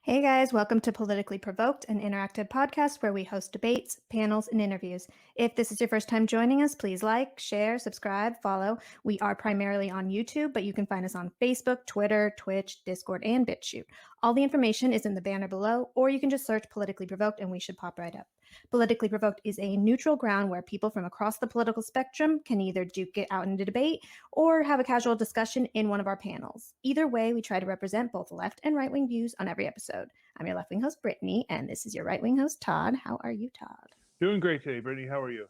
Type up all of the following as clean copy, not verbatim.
Hey guys, welcome to Politically Provoked, an interactive podcast where we host debates, panels, and interviews. If this is your first time joining us, please like, share, subscribe, follow. We are primarily on YouTube, but you can find us on Facebook, Twitter, Twitch, Discord, and BitChute. All the information is in the banner below, or you can just search Politically Provoked and we should pop right up. Politically Provoked is a neutral ground where people from across the political spectrum can either duke it out into debate or have a casual discussion in one of our panels. Either way, we try to represent both left and right-wing views on every episode. I'm your left-wing host, Brittany, and this is your right-wing host, Todd. How are you, Todd? Doing great today, Brittany. How are you?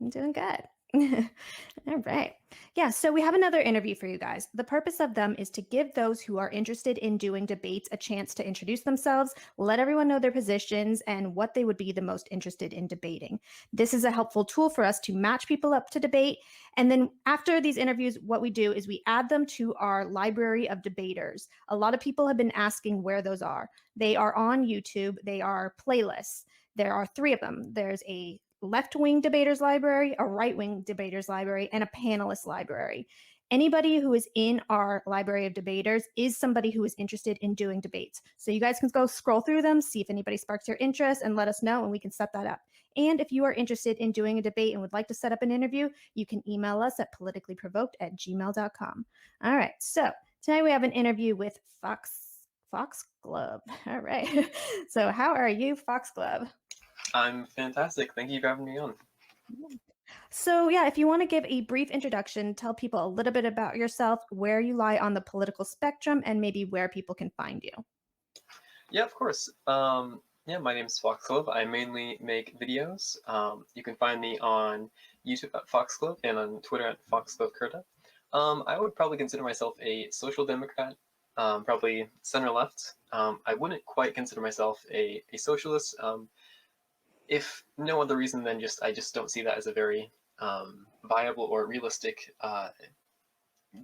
I'm doing good. All right. Yeah, so we have another interview for you guys. The purpose of them is to give those who are interested in doing debates a chance to introduce themselves, let everyone know their positions, and what they would be the most interested in debating. This is a helpful tool for us to match people up to debate. And then after these interviews, what we do is we add them to our library of debaters. A lot of people have been asking where those are. They are on YouTube. They are playlists. There are 3 of them. There's a left-wing debaters library, a right-wing debaters library, and a panelist library. Anybody who is in our library of debaters is somebody who is interested in doing debates. So you guys can go scroll through them, see if anybody sparks your interest, and let us know, and we can set that up. And if you are interested in doing a debate and would like to set up an interview, you can email us at politicallyprovoked@gmail.com. All right, so tonight we have an interview with Foxglove. All right. So how are you, Foxglove? I'm fantastic. Thank you for having me on. So yeah, if you want to give a brief introduction, tell people a little bit about yourself, where you lie on the political spectrum, and maybe where people can find you. Yeah, of course. My name is Foxglove. I mainly make videos. You can find me on YouTube at Foxglove and on Twitter at FoxgloveCurta. I would probably consider myself a social democrat, probably center-left. I wouldn't quite consider myself a socialist, if no other reason than I just don't see that as a very viable or realistic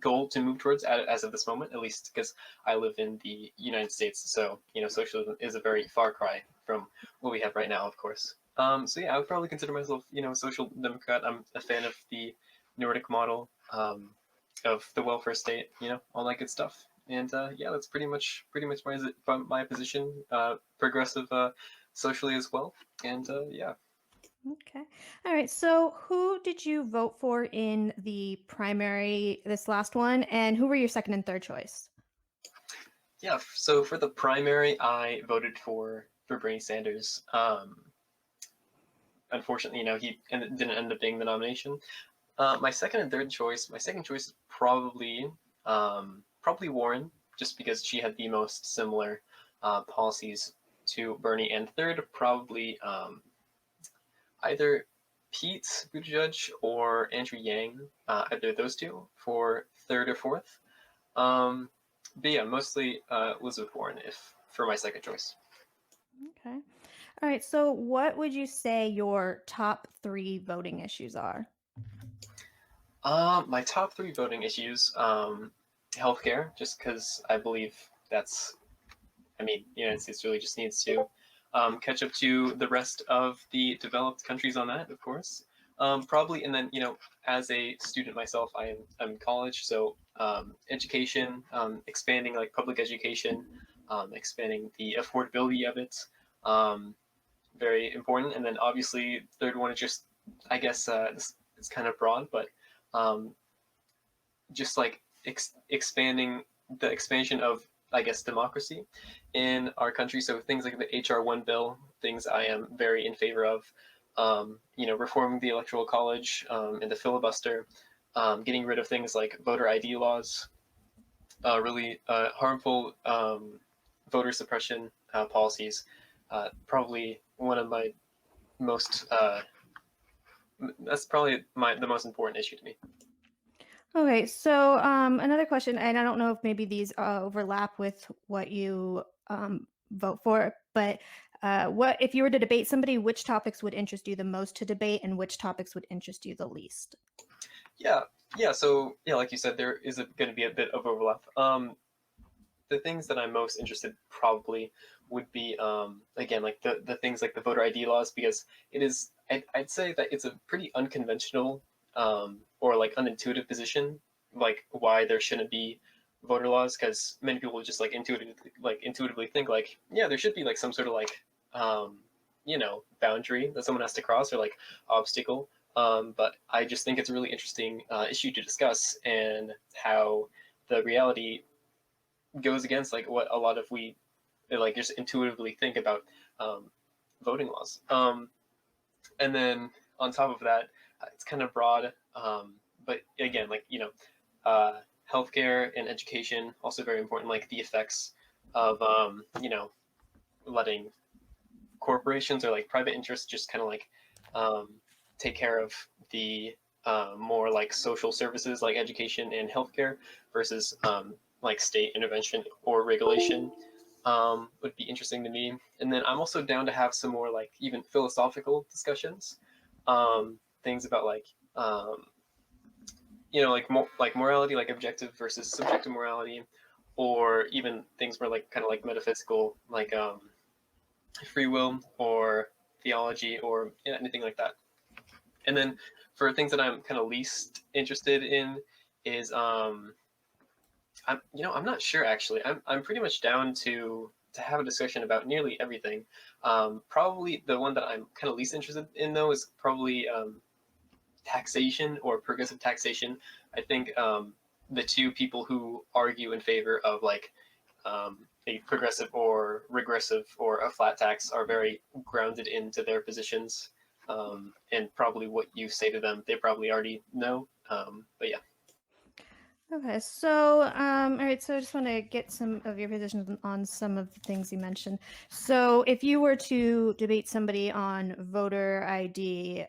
goal to move towards as of this moment, at least because I live in the United States. So, socialism is a very far cry from what we have right now, of course. So yeah, I would probably consider myself, a social democrat. I'm a fan of the Nordic model, of the welfare state, all that good stuff. And yeah, that's pretty much my position. Progressive, socially as well. And yeah. Okay. All right. So who did you vote for in the primary, this last one, and who were your second and third choice? Yeah, so for the primary, I voted for Bernie Sanders. Unfortunately, he didn't end up being the nomination. My second choice is probably Warren, just because she had the most similar policies to Bernie. And third, probably either Pete Buttigieg or Andrew Yang, either of those two for third or fourth. But yeah, mostly Elizabeth Warren for my second choice. Okay. All right. So what would you say your top 3 voting issues are? My top 3 voting issues, healthcare, just because I believe the United States really just needs to catch up to the rest of the developed countries on that, of course. Probably, and then, as a student myself, I'm in college, so education, expanding public education, expanding the affordability of it, very important. And then obviously, third one is just, I guess, it's kind of broad, but just expanding the expansion of, I guess, democracy in our country. So things like the HR 1 bill, things I am very in favor of. Reforming the Electoral College and the filibuster, getting rid of things like voter ID laws, really harmful voter suppression policies. Probably one of my most, that's probably the most important issue to me. Okay, so another question, and I don't know if maybe these overlap with what you vote for, but what if you were to debate somebody, which topics would interest you the most to debate, and which topics would interest you the least? Yeah. So yeah, like you said, there is going to be a bit of overlap. The things that I'm most interested probably would be again the things like the voter ID laws, because it is I'd say that it's a pretty unconventional or unintuitive position, why there shouldn't be voter laws, because many people just like intuitively think like, yeah, there should be like some sort of like boundary that someone has to cross, or like obstacle. But I just think it's a really interesting issue to discuss, and how the reality goes against like what a lot of we like just intuitively think about um, voting laws. And then on top of that, it's kind of broad, but again, like healthcare and education also very important. Like the effects of letting corporations or like private interests just kind of like um, take care of the more like social services like education and healthcare versus like state intervention or regulation would be interesting to me. And then I'm also down to have some more like even philosophical discussions, things about like like more like morality, like objective versus subjective morality, or even things more like kind of like metaphysical, like free will or theology, or anything like that. And then for things that I'm kind of least interested in is I'm not sure actually. I'm pretty much down to have a discussion about nearly everything. Probably the one that I'm kind of least interested in though is probably taxation or progressive taxation. I think the two people who argue in favor of like a progressive or regressive or a flat tax are very grounded into their positions, and probably what you say to them, they probably already know. But yeah. Okay, so all right, so I just want to get some of your positions on some of the things you mentioned. So if you were to debate somebody on voter ID,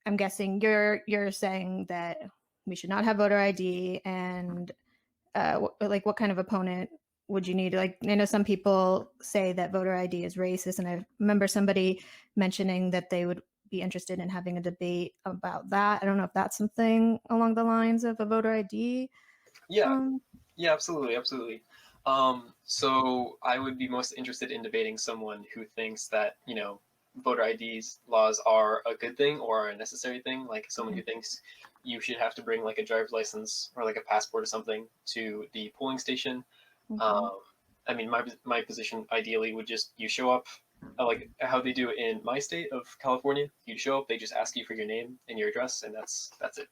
I'm guessing you're saying that we should not have voter ID, and like what kind of opponent would you need? Like, I know some people say that voter ID is racist, and I remember somebody mentioning that they would be interested in having a debate about that. I don't know if that's something along the lines of a voter ID. Yeah, Um, yeah, absolutely, absolutely. So I would be most interested in debating someone who thinks that, voter IDs laws are a good thing or are a necessary thing, like someone who thinks you should have to bring like a driver's license or like a passport or something to the polling station. okay. Um, I mean, my position ideally would just you show up, like how they do in my state of California. You show up, they just ask you for your name and your address, and that's it.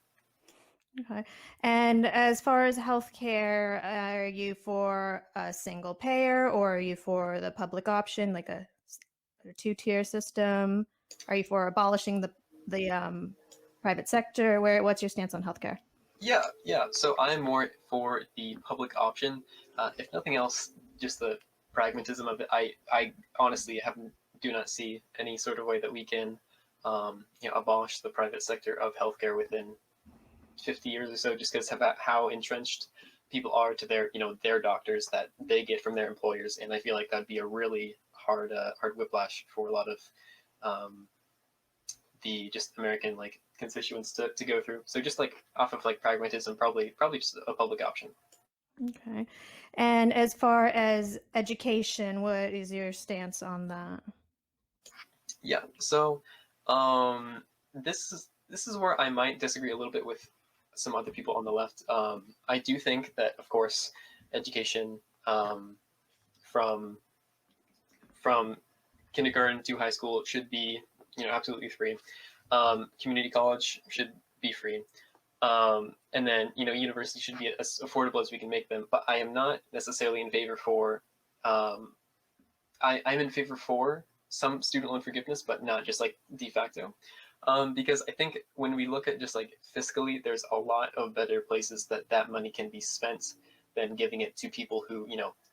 Okay. And as far as healthcare, are you for a single payer, or are you for the public option, like a two-tier system? Are you for abolishing the private sector? What's your stance on healthcare? Yeah, yeah. So I'm more for the public option. If nothing else, just the pragmatism of it. I honestly do not see any sort of way that we can, abolish the private sector of healthcare within 50 years or so, just because of how entrenched people are to their doctors that they get from their employers, and I feel like that'd be a really hard whiplash for a lot of um, the just American like constituents to go through. So just like off of like pragmatism, probably just a public option. Okay. And as far as education, what is your stance on that? Yeah. So um, this is where I might disagree a little bit with some other people on the left. I do think that, of course, education from from kindergarten to high school should be absolutely free. Community college should be free. And then university should be as affordable as we can make them. But I am not necessarily in favor for. I'm in favor for some student loan forgiveness, but not just like de facto. Because I think when we look at just like fiscally, there's a lot of better places that money can be spent than giving it to people who,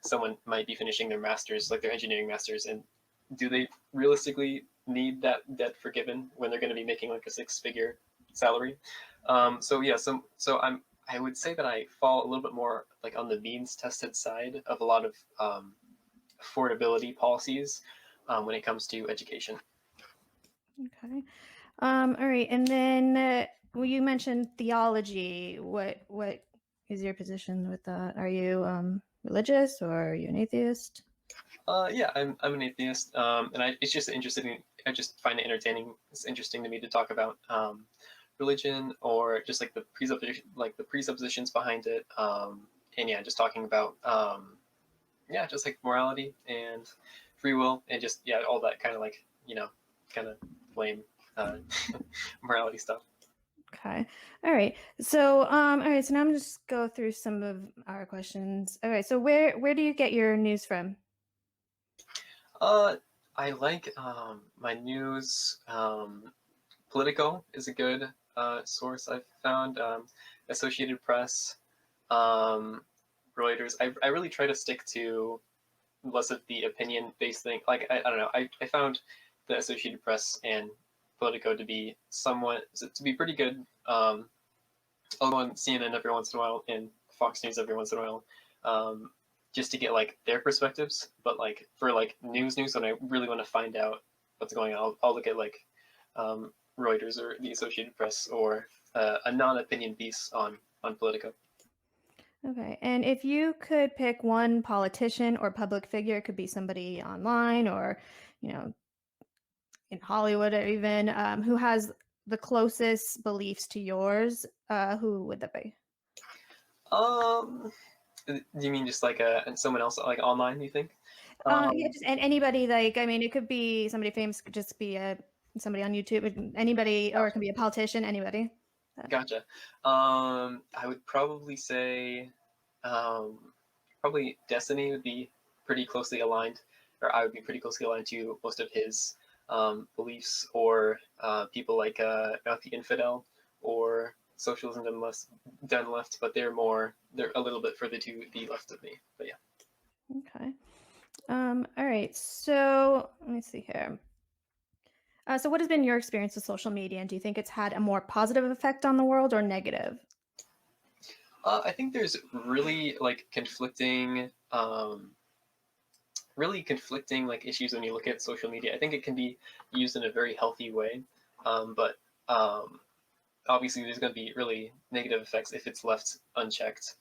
someone might be finishing their masters, like their engineering masters, and do they realistically need that debt forgiven when they're going to be making like a six-figure salary? So yeah, I would say that I fall a little bit more like on the means tested side of a lot of affordability policies when it comes to education. Okay. All right. And then well, you mentioned theology. What is your position with that? Are you religious, or are you an atheist? Yeah, I'm an atheist, and it's just interesting. I just find it entertaining. It's interesting to me to talk about. religion or just like the presuppositions behind it. And yeah, just talking about yeah, just like morality and free will and just yeah, all that kind of like kind of lame uh, morality stuff. Okay. All right. So, all right. So now I'm just go through some of our questions. All right. So where do you get your news from? Uh, I like my news. Politico is a good source I've found. Associated Press, um, Reuters. I really try to stick to less of the opinion-based thing. Like I don't know. I found the Associated Press and Politico to be pretty good. I'll go on CNN every once in a while and Fox News every once in a while, um, just to get like their perspectives. But like for like news, when I really want to find out what's going on, I'll look at like um, Reuters or the Associated Press or a non-opinion piece on Politico. Okay. And if you could pick one politician or public figure, it could be somebody online or, you know, in Hollywood or even who has the closest beliefs to yours, who would that be? Um, do you mean just like someone else like online? You think? Yeah, Um, just anybody. Like, I mean, it could be somebody famous, could just be somebody on YouTube, anybody, or it gotcha. can be a politician, anybody. Gotcha. I would probably say, um, probably Destiny would be pretty closely aligned, or I would be pretty closely aligned to most of his beliefs, or people like not the infidel or socialism done left, but they're a little bit further to the left of me. But yeah. Okay. All right. So let me see here. So what has been your experience with social media, and do you think it's had a more positive effect on the world or negative? I think there's really conflicting like issues when you look at social media. I think it can be used in a very healthy way, but um, obviously there's going to be really negative effects if it's left unchecked.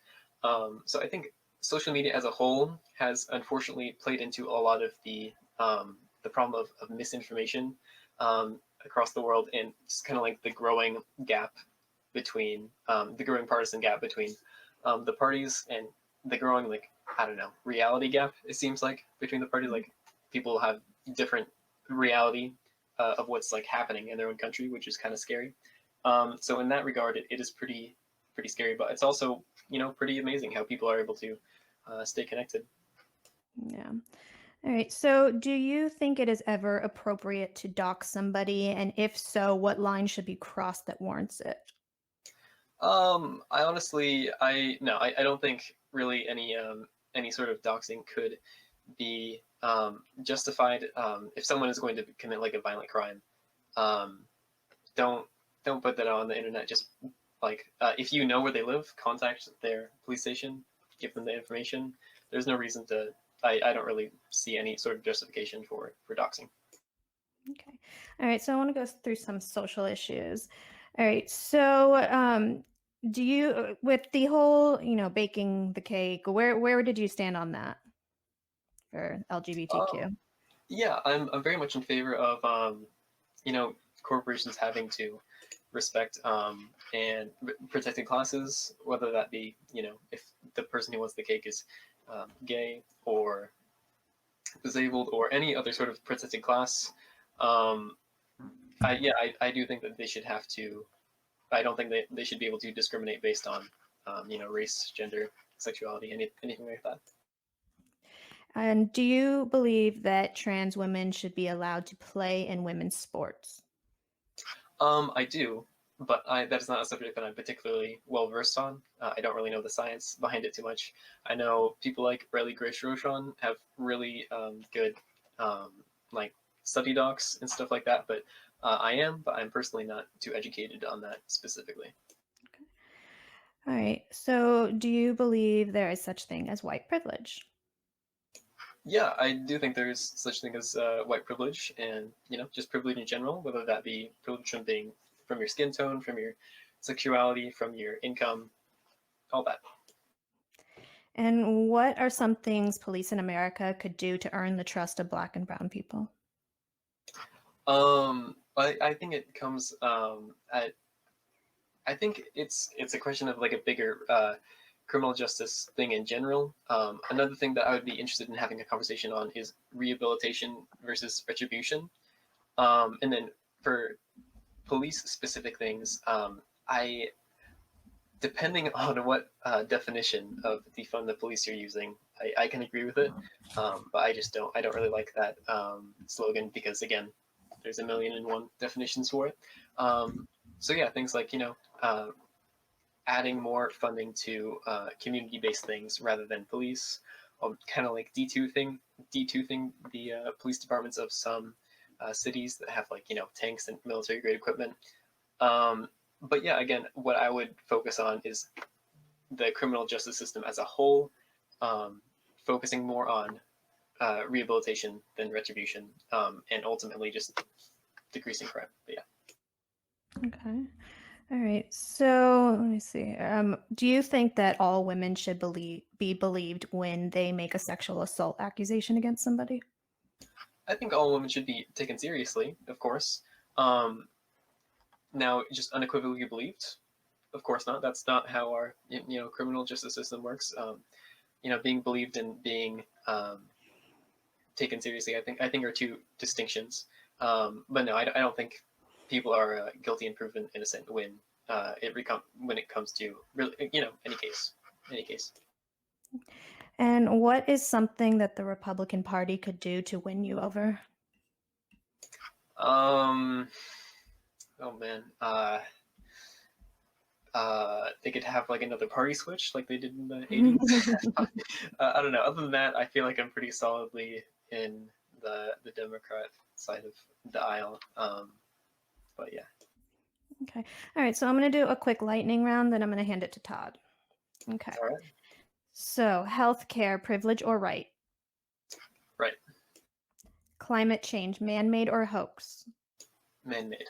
So I think social media as a whole has unfortunately played into a lot of the problem of misinformation across the world, and just kind of like the growing partisan gap between the parties, and the growing like I don't know reality gap. It seems like between the parties, like people have different reality of what's like happening in their own country, which is kind of scary. So in that regard, it is pretty scary, but it's also pretty amazing how people are able to stay connected. Yeah. All right. So do you think it is ever appropriate to dox somebody? And if so, what line should be crossed that warrants it? I honestly, I no, I don't think really any sort of doxing could be justified if someone is going to commit like a violent crime. Um, don't don't put that on the internet. Just like if you know where they live, contact their police station, give them the information. There's no reason to. I don't really see any sort of justification for doxing. Okay. All right. So I want to go through some social issues. All right. So do you with the whole, baking the cake, where did you stand on that for Um, LGBTQ? yeah, I'm very much in favor of you know corporations having to respect and protected classes, whether that be if the person who wants the cake is gay or disabled or any other sort of protected class. Um, I do think that they should have to. I don't think they should be able to discriminate based on race, gender, sexuality, anything like that. And do you believe that trans women should be allowed to play in women's sports? I do, but that is not a subject that I'm particularly well versed on. I don't really know the science behind it too much. I know people like Riley Grace Roshan have really good um, like study docs and stuff like that, but but I'm personally not too educated on that specifically. All right. So do you believe there is such thing as white privilege? Yeah, I do think there is such thing as white privilege, and just privilege in general, whether that be privilege from your skin tone, from your sexuality, from your income, all that. And what are some things police in America could do to earn the trust of Black and Brown people? I think it comes at I think it's a question of like a bigger criminal justice thing in general. Another thing that I would be interested in having a conversation on is rehabilitation versus retribution. And then for police specific things, I depending on what definition of defund the police you're using, I can agree with it, but I don't really like that slogan because again, there's a million and one definitions for it. So yeah, things like adding more funding to community-based things rather than police, kind of like D2 thing the police departments of some cities that have like tanks and military-grade equipment. But yeah, again, what I would focus on is the criminal justice system as a whole, focusing more on rehabilitation than retribution, and ultimately just decreasing crime. But yeah. Okay. All right. So let me see. Do you think that all women should be believed when they make a sexual assault accusation against somebody? I think all women should be taken seriously, of course. Um, Now, just unequivocally believed, of course not. That's not how our criminal justice system works. Being believed and being taken seriously, I think are two distinctions. But no, I don't think people are guilty and proven innocent when when it comes to really any case. And what is something that the Republican Party could do to win you over? Um, oh man, they could have like another party switch like they did in the 80s. I don't know. Other than that, I feel like I'm pretty solidly in the Democrat side of the aisle. But yeah, Okay. All right. So I'm going to do a quick lightning round, then I'm going to hand it to Todd. Okay. all right, So, healthcare, privilege or right? right, Climate change, man-made or hoax? man-made.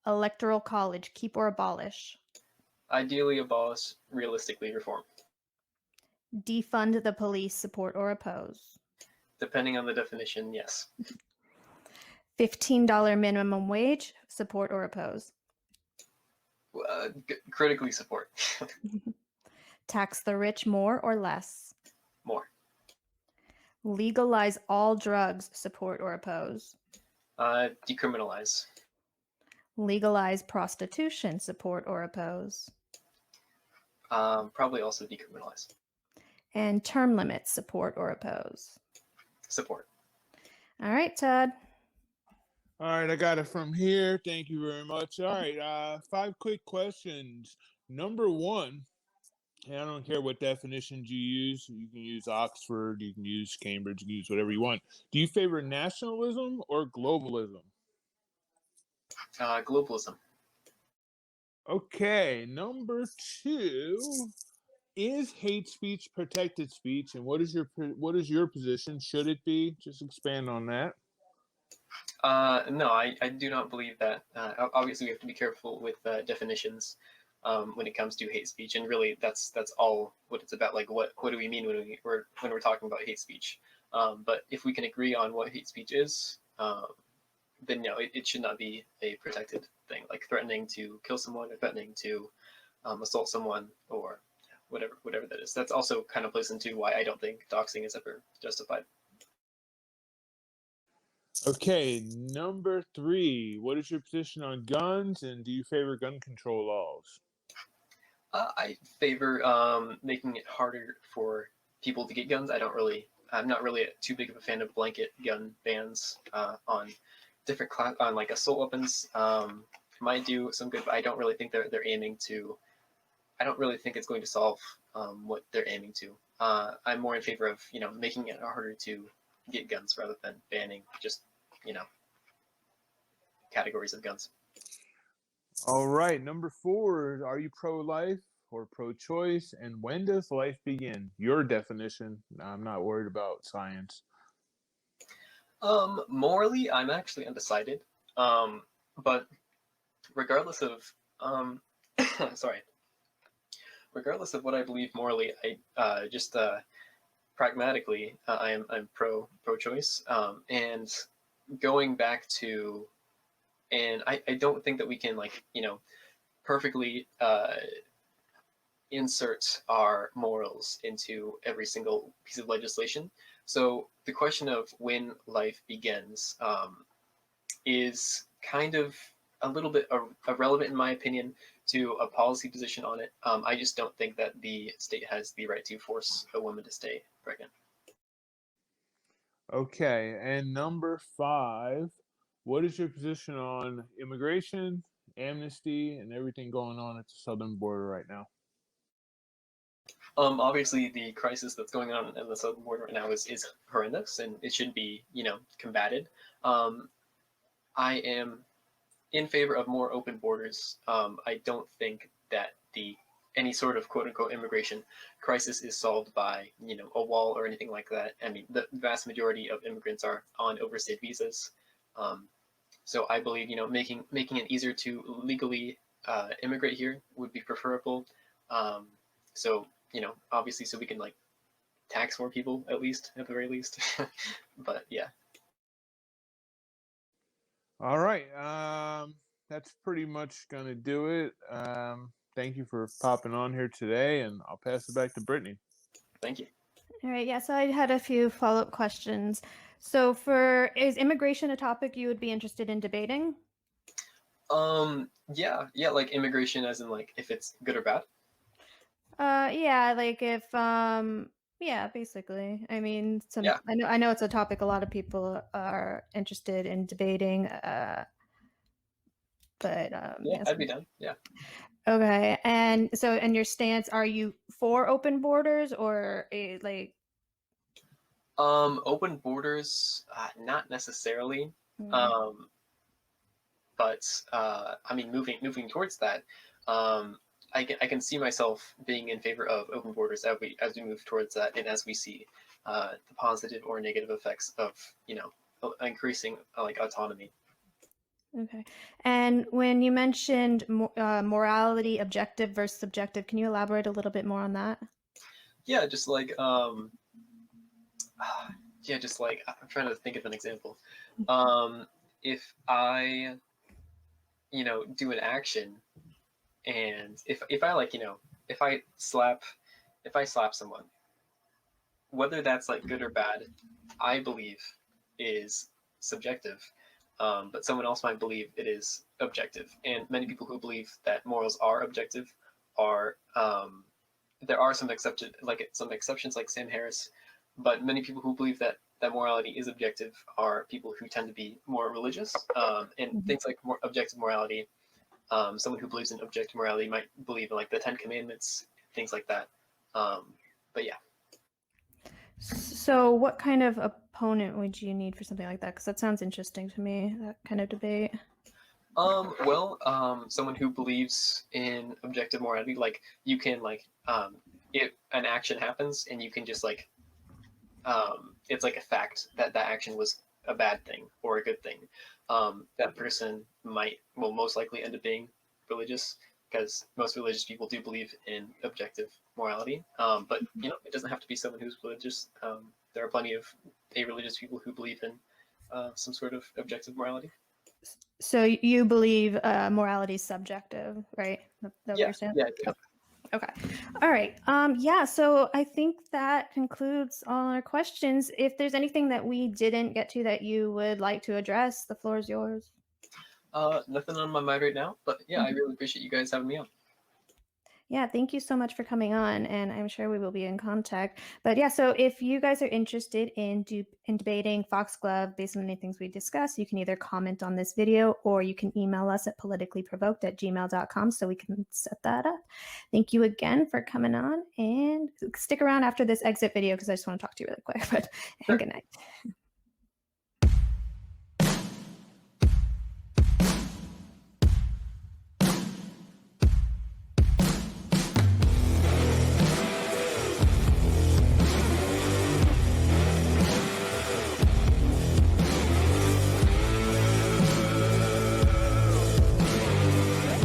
Electoral college, keep or abolish? Ideally abolish, realistically reform. Defund the police, support or oppose? Depending on the definition, yes. $15 minimum wage, support or oppose? Critically support. Tax the rich more or less? More. Legalize all drugs, support or oppose? Decriminalize. Legalize prostitution, support or oppose? Probably also decriminalize. And term limits, support or oppose? Support. All right, Todd. All right, I got it from here. Thank you very much. All right, 5 quick questions. Number 1, and I don't care what definitions you use. You can use Oxford, you can use Cambridge, you can use whatever you want. Do you favor nationalism or globalism? Globalism. Okay, number 2, is hate speech protected speech, and what is your position? Should it be? Just expand on that. No, I do not believe that. Obviously, we have to be careful with definitions when it comes to hate speech, and really, that's all what it's about. Like, what do we mean when we're talking about hate speech? But if we can agree on what hate speech is, then no, it should not be a protected thing, like threatening to kill someone or threatening to assault someone or whatever that is. That's also kind of plays into why I don't think doxing is ever justified. Okay, number 3, what is your position on guns, and do you favor gun control laws? I favor making it harder for people to get guns. I'm not really too big of a fan of blanket gun bans on different on like assault weapons. Might do some good, but I don't really think they're aiming to. I don't really think it's going to solve what they're aiming to. I'm more in favor of making it harder to get guns rather than banning just categories of guns. All right, number 4, are you pro-life or pro-choice, and when does life begin? Your definition. I'm not worried about science. Morally, I'm actually undecided. But regardless of sorry, regardless of what I believe morally, I just pragmatically, I'm pro-choice. And going back to, and I don't think that we can perfectly insert our morals into every single piece of legislation. So the question of when life begins is kind of a little bit irrelevant, in my opinion, to a policy position on it. I just don't think that the state has the right to force a woman to stay pregnant. Okay, and number 5, what is your position on immigration, amnesty, and everything going on at the southern border right now? Obviously, the crisis that's going on in the southern border right now is horrendous, and it should be, combated. I am in favor of more open borders. I don't think that any sort of quote unquote immigration crisis is solved by a wall or anything like that. I mean, the vast majority of immigrants are on overstayed visas, so I believe making it easier to legally immigrate here would be preferable. So obviously, so we can tax more people at the very least. But yeah. All right, that's pretty much gonna do it. Thank you for popping on here today, and I'll pass it back to Brittany. Thank you. All right, yeah, so I had a few follow-up questions. So is immigration a topic you would be interested in debating? Yeah, like immigration as in if it's good or bad. Yeah, like if yeah, basically. I mean, Yeah. I know it's a topic a lot of people are interested in debating, but Yeah, I'd be down. Yeah. okay. And so, your stance, are you for open borders or Open borders, not necessarily. Mm. But I mean, moving towards that, I can see myself being in favor of open borders as we move towards that, and as we see the positive or negative effects of increasing autonomy. Okay. And when you mentioned morality, objective versus subjective, can you elaborate a little bit more on that? Yeah, just yeah, just I'm trying to think of an example. If I do an action, and if I if I slap someone, whether that's good or bad, I believe is subjective, but someone else might believe it is objective. And many people who believe that morals are objective are there are some exceptions like Sam Harris, but many people who believe that morality is objective are people who tend to be more religious, and things like more objective morality. Someone who believes in objective morality might believe in the Ten Commandments, things like that. But yeah. So what kind of opponent would you need for something like that? Because that sounds interesting to me, that kind of debate. Someone who believes in objective morality, you can if an action happens and you can just it's a fact that action was a bad thing or a good thing. That person will most likely end up being religious, because most religious people do believe in objective morality. But it doesn't have to be someone who's religious. There are plenty of religious people who believe in some sort of objective morality. So you believe morality is subjective, right? That what Yeah, you're saying? yeah, I do. Okay. All right. Yeah, so I think that concludes all our questions. If there's anything that we didn't get to that you would like to address, the floor is yours. Nothing on my mind right now, but yeah, I really appreciate you guys having me on. Yeah, thank you so much for coming on, and I'm sure we will be in contact. But yeah, so if you guys are interested in debating Foxglove based on any things we discussed, you can either comment on this video or you can email us at politicallyprovoked@gmail.com so we can set that up. Thank you again for coming on, and stick around after this exit video because I just want to talk to you really quick. But Sure. Good night.